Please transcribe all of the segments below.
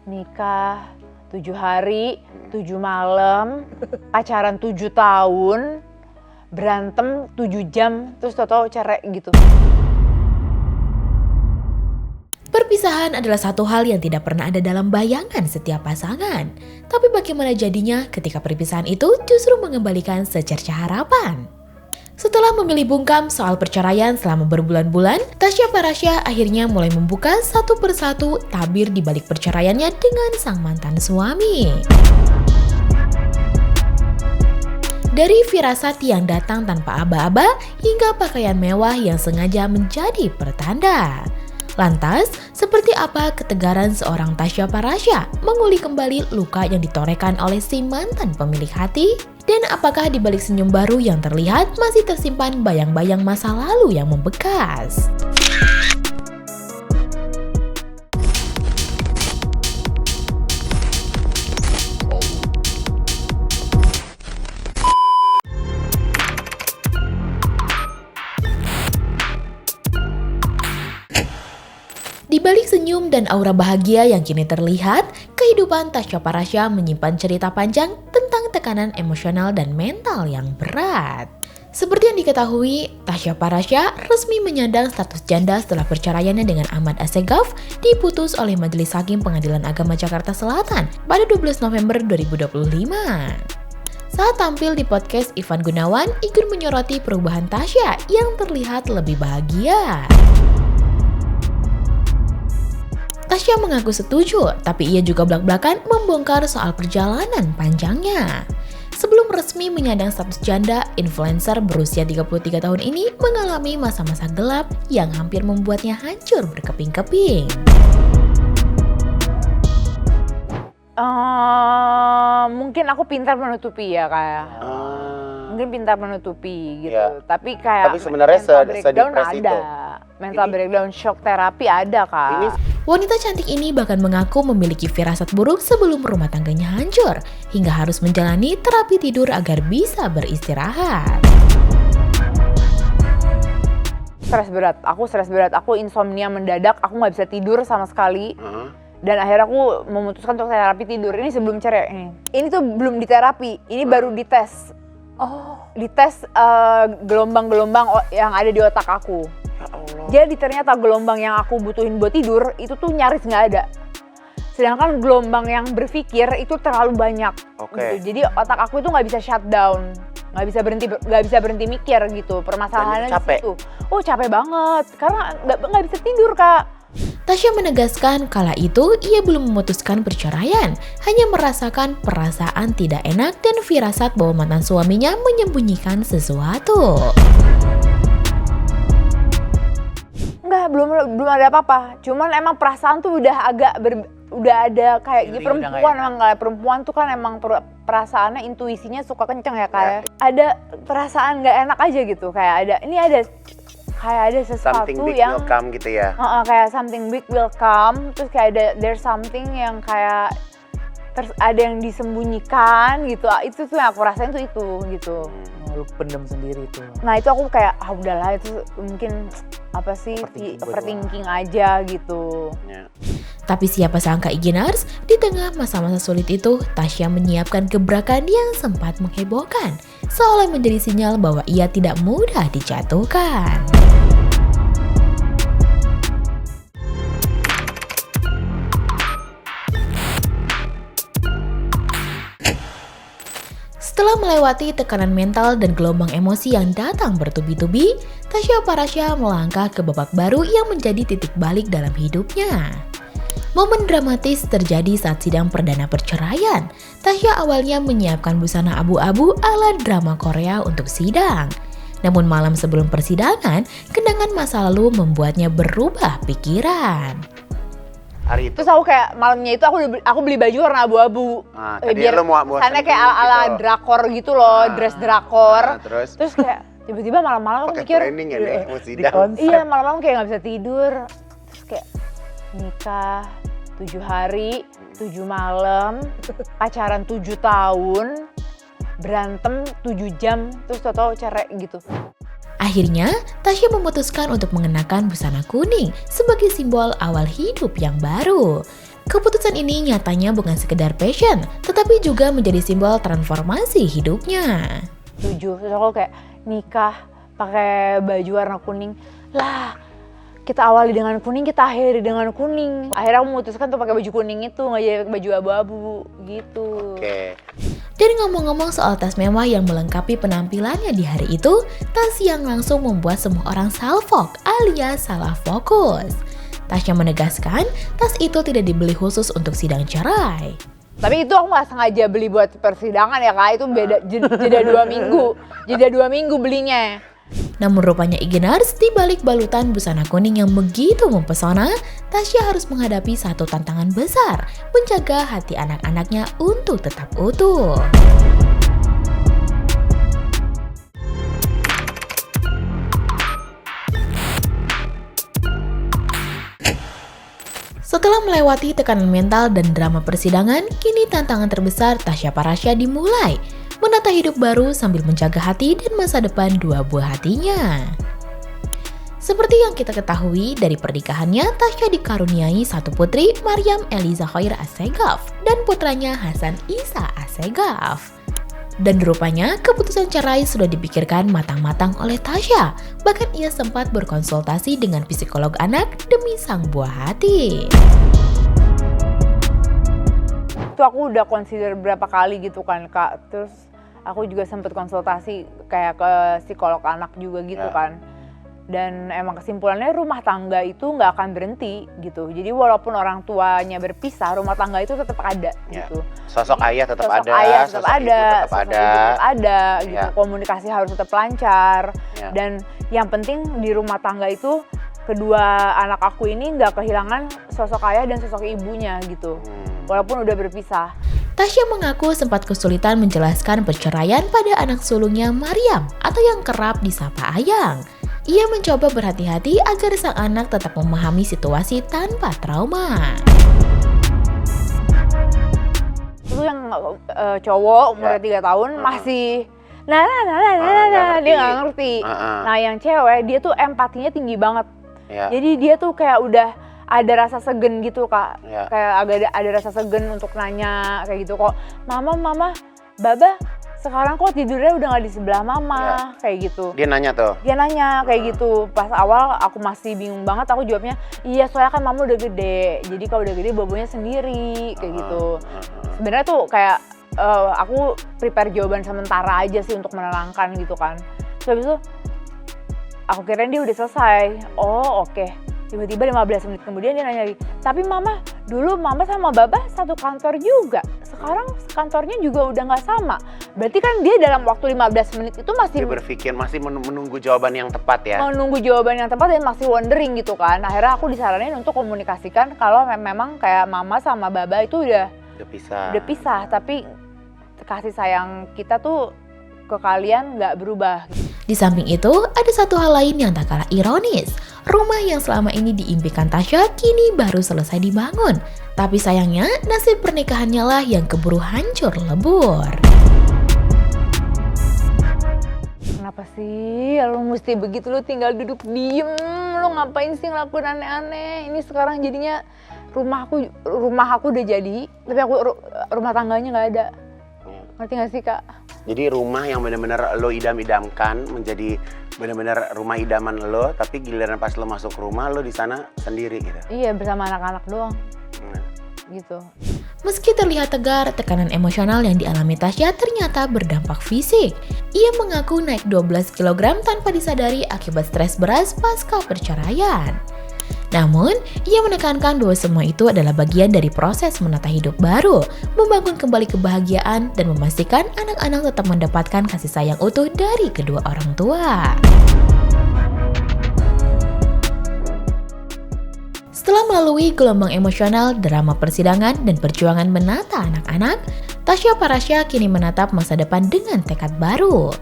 nikah 7 hari, 7 malam, pacaran 7 tahun, berantem 7 jam, terus tau-tau cerai gitu. Perpisahan adalah satu hal yang tidak pernah ada dalam bayangan setiap pasangan. Tapi bagaimana jadinya ketika perpisahan itu justru mengembalikan secerca harapan? Setelah memilih bungkam soal perceraian selama berbulan-bulan, Tasya Farahsya akhirnya mulai membuka satu persatu tabir di balik perceraiannya dengan sang mantan suami. Dari firasat yang datang tanpa aba-aba hingga pakaian mewah yang sengaja menjadi pertanda. Lantas, seperti apa ketegaran seorang Tasya Farahsya mengulik kembali luka yang ditorehkan oleh si mantan pemilik hati? Dan apakah di balik senyum baru yang terlihat masih tersimpan bayang-bayang masa lalu yang membekas? Di balik senyum dan aura bahagia yang kini terlihat, kehidupan Tasya Farahsya menyimpan cerita panjang tentang tekanan emosional dan mental yang berat. Seperti yang diketahui, Tasya Farahsya resmi menyandang status janda setelah perceraiannya dengan Ahmad Assegaf diputus oleh Majelis Hakim Pengadilan Agama Jakarta Selatan pada 12 November 2025. Saat tampil di podcast Ivan Gunawan, ikut menyoroti perubahan Tasya yang terlihat lebih bahagia. Tasya mengaku setuju, tapi ia juga belak-belakan membongkar soal perjalanan panjangnya. Sebelum resmi menyandang status janda, influencer berusia 33 tahun ini mengalami masa-masa gelap yang hampir membuatnya hancur berkeping-keping. Mungkin aku pintar menutupi ya kayak. Mungkin pintar menutupi gitu. Ya. Tapi kayak tapi sebenarnya breakdown sedepres ada. itu. Mental breakdown, shock terapi ada Kak. Wanita cantik ini bahkan mengaku memiliki firasat buruk sebelum rumah tangganya hancur, hingga harus menjalani terapi tidur agar bisa beristirahat. Stres berat, aku insomnia mendadak, aku nggak bisa tidur sama sekali. Dan akhirnya aku memutuskan untuk terapi tidur. Ini sebelum cerai. Ini tuh belum diterapi, ini baru dites. Dites gelombang-gelombang yang ada di otak aku. Ya Allah. Jadi ternyata gelombang yang aku butuhin buat tidur itu tuh nyaris nggak ada. Sedangkan gelombang yang berpikir itu terlalu banyak. Gitu. Jadi otak aku itu nggak bisa shutdown, nggak bisa berhenti mikir gitu. Permasalahannya di situ. Oh capek banget karena nggak bisa tidur Kak. Tasya menegaskan kala itu ia belum memutuskan perceraian, hanya merasakan perasaan tidak enak dan firasat bahwa mantan suaminya menyembunyikan sesuatu. Enggak, belum ada apa-apa. Cuman emang perasaan tuh udah ada kayak perempuan emang kayak perempuan tuh kan emang perasaannya intuisinya suka kenceng ya kayak. Ada perasaan nggak enak aja gitu kayak ada sesuatu something big yang will come gitu ya. Kayak something big will come, terus kayak there's something yang kayak ada yang disembunyikan gitu. Itu tuh yang aku rasain tuh itu gitu. Lu pendem sendiri tuh. Nah itu aku kayak udahlah itu mungkin apa sih overthinking aja gitu. Ya. Tapi siapa sangka Iginars, di tengah masa-masa sulit itu, Tasya menyiapkan gebrakan yang sempat menghebohkan, seolah menjadi sinyal bahwa ia tidak mudah dijatuhkan. Setelah melewati tekanan mental dan gelombang emosi yang datang bertubi-tubi, Tasya Farahsya melangkah ke babak baru yang menjadi titik balik dalam hidupnya. Momen dramatis terjadi saat sidang perdana perceraian. Tasya awalnya menyiapkan busana abu-abu ala drama Korea untuk sidang. Namun malam sebelum persidangan, kenangan masa lalu membuatnya berubah pikiran. Hari itu. Terus aku kayak malamnya itu aku beli baju warna abu-abu. Biar lo mau sana kayak ala gitu. drakor gitu loh, dress drakor. Terus kayak tiba-tiba malam-malam aku pakai mikir, training ya deh, mau sidang. iya malam-malam kayak nggak bisa tidur. Terus kayak nikah 7 hari, 7 malam, pacaran 7 tahun, berantem 7 jam, terus tau-tau cerai gitu. Akhirnya, Tasya memutuskan untuk mengenakan busana kuning sebagai simbol awal hidup yang baru. Keputusan ini nyatanya bukan sekedar passion, tetapi juga menjadi simbol transformasi hidupnya. Setuju, terus aku kayak nikah pakai baju warna kuning. Lah, kita awali dengan kuning, kita akhiri dengan kuning. Akhirnya aku memutuskan untuk pakai baju kuning itu, nggak jadi baju abu-abu gitu. Oke. Dan ngomong-ngomong soal tas mewah yang melengkapi penampilannya di hari itu, tas yang langsung membuat semua orang salfok alias salah fokus. Tasya menegaskan, tas itu tidak dibeli khusus untuk sidang cerai. Tapi itu aku nggak sengaja beli buat persidangan ya kak, itu beda jeda 2 minggu. Jeda 2 minggu belinya. Namun rupanya Igenars, di balik balutan busana kuning yang begitu mempesona, Tasya harus menghadapi satu tantangan besar, menjaga hati anak-anaknya untuk tetap utuh. Setelah melewati tekanan mental dan drama persidangan, kini tantangan terbesar Tasya Parasya dimulai. Menata hidup baru sambil menjaga hati dan masa depan dua buah hatinya. Seperti yang kita ketahui dari pernikahannya, Tasya dikaruniai satu putri, Maryam Eliza Khair Assegaf, dan putranya Hasan Isa Assegaf. Dan rupanya keputusan cerai sudah dipikirkan matang-matang oleh Tasya. Bahkan ia sempat berkonsultasi dengan psikolog anak demi sang buah hati. Itu aku udah consider berapa kali gitu kan kak. Terus aku juga sempat konsultasi kayak ke psikolog anak juga gitu kan. Dan emang kesimpulannya rumah tangga itu nggak akan berhenti gitu. Jadi walaupun orang tuanya berpisah, rumah tangga itu tetap ada gitu. Sosok ayah tetap sosok ada, ayah sosok tetap ada, ibu tetap sosok ada. ibu tetap ada gitu. Komunikasi harus tetap lancar. Dan yang penting di rumah tangga itu kedua anak aku ini nggak kehilangan sosok ayah dan sosok ibunya gitu. Walaupun udah berpisah. Tasya mengaku sempat kesulitan menjelaskan perceraian pada anak sulungnya Maryam atau yang kerap disapa Ayang. Ia mencoba berhati-hati agar sang anak tetap memahami situasi tanpa trauma. Itu yang cowok umur 3 tahun masih dia nggak ngerti. Nah yang cewek dia tuh empatinya tinggi banget. Jadi dia tuh kayak udah ada rasa segen gitu kak. Kayak agak ada rasa segen untuk nanya kayak gitu kok. Mama, Baba sekarang kok tidurnya udah gak di sebelah mama, kayak gitu. Dia nanya tuh? Dia nanya kayak gitu. Pas awal aku masih bingung banget, aku jawabnya, iya soalnya kan mama udah gede. Jadi kalau udah gede bobonya sendiri, kayak gitu. Sebenarnya tuh kayak aku prepare jawaban sementara aja sih untuk menenangkan gitu kan. Terus habis itu, aku kirain dia udah selesai. Oh oke. Tiba-tiba 15 menit kemudian dia nanya lagi, tapi mama, dulu mama sama baba satu kantor juga. Sekarang kantornya juga udah gak sama. Berarti kan dia dalam waktu 15 menit itu masih dia berpikir, masih menunggu jawaban yang tepat ya? Menunggu jawaban yang tepat dan masih wondering gitu kan. Akhirnya aku disaranin untuk komunikasikan kalau memang kayak mama sama baba itu udah pisah. Tapi kasih sayang kita tuh ke kalian gak berubah. Di samping itu, ada satu hal lain yang tak kalah ironis. Rumah yang selama ini diimpikan Tasya kini baru selesai dibangun. Tapi sayangnya, nasib pernikahannya lah yang keburu hancur lebur. Kenapa sih lu mesti begitu, lu tinggal duduk diem, lu ngapain sih ngelakuin aneh-aneh? Ini sekarang jadinya rumah aku udah jadi, tapi rumah tangganya nggak ada. Ngerti nggak sih kak? Jadi rumah yang benar-benar lo idam-idamkan menjadi benar-benar rumah idaman lo, tapi giliran pas lo masuk rumah lo di sana sendiri gitu. Iya, bersama anak-anak doang. Gitu. Meski terlihat tegar, tekanan emosional yang dialami Tasya ternyata berdampak fisik. Ia mengaku naik 12 kg tanpa disadari akibat stres beras pasca perceraian. Namun, ia menekankan bahwa semua itu adalah bagian dari proses menata hidup baru, membangun kembali kebahagiaan, dan memastikan anak-anak tetap mendapatkan kasih sayang utuh dari kedua orang tua. Setelah melalui gelombang emosional, drama persidangan, dan perjuangan menata anak-anak, Tasya Parasya kini menatap masa depan dengan tekad baru.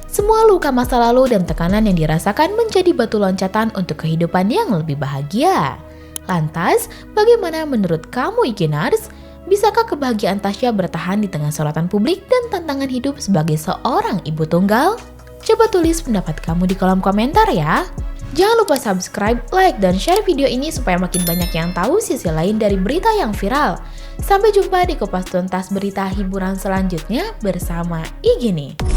Semua luka masa lalu dan tekanan yang dirasakan menjadi batu loncatan untuk kehidupan yang lebih bahagia. Lantas, bagaimana menurut kamu Igenars? Bisakah kebahagiaan Tasya bertahan di tengah sorotan publik dan tantangan hidup sebagai seorang ibu tunggal? Coba tulis pendapat kamu di kolom komentar ya. Jangan lupa subscribe, like, dan share video ini supaya makin banyak yang tahu sisi lain dari berita yang viral. Sampai jumpa di Kupas Tuntas berita hiburan selanjutnya bersama Igini.